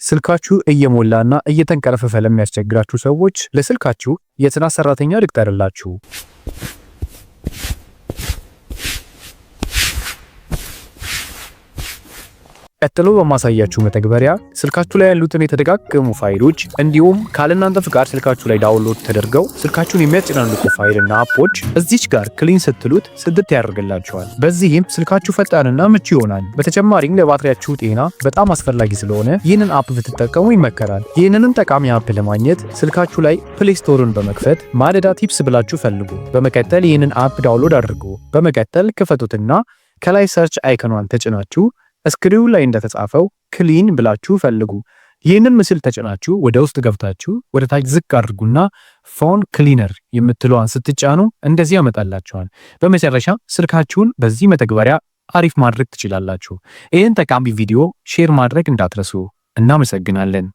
ስልካችሁ እየሞላና እየተንቀረፈፈ ለሚያስቸግራችሁ ሰዎች ለስልካችሁ የጽዳት ሰራተኛ ልቅጠርላችሁ። ቀጥሎ በማሳያችሁ መተግበሪያ ስልካችሁ ላይ ያሉትን የተደጋገሙ ፋይሎች እንዲሁም ካለናንተ ፍቃድ ስልካችሁ ላይ ዳውንሎድ ተደርገው ስልካችሁን የሚያጨናንቁ ፋይልና አፖች እዚች ጋር ክሊን ስትሉት ስድት ያደርግላችኋል። በዚህም ስልካችሁ ፈጣንና ምቹ ይሆናል። በተጨማሪም ለባትሪያችሁ ጤና በጣም አስፈላጊ ስለሆነ ይህንን አፕ ብትጠቀሙ ይመከራል። ይህንንም ጠቃሚ አፕ ለማግኘት ስልካችሁ ላይ ፕሌይ ስቶርን በመክፈት ማለዳ ቲፕስ ብላችሁ ፈልጉ። በመቀጠል ይህንን አፕ ዳውንሎድ አድርጉ። በመቀጠል ክፈቱትና ከላይ ሰርች አይከኗን ተጭናችሁ ስክሪኑ ላይ እንደተጻፈው ክሊን ብላችሁ ፈልጉ። ይህንን ምስል ተጭናችሁ ወደ ውስጥ ገብታችሁ ወደ ታች ዝቅ አድርጉና ፎን ክሊነር የምትለዋን ስትጫኑ እንደዚህ ያመጣላችኋል። በመጨረሻ ስልካችሁን በዚህ መተግበሪያ አሪፍ ማድረግ ትችላላችሁ። ይህን ጠቃሚ ቪዲዮ ሼር ማድረግ እንዳትረሱ። እናመሰግናለን።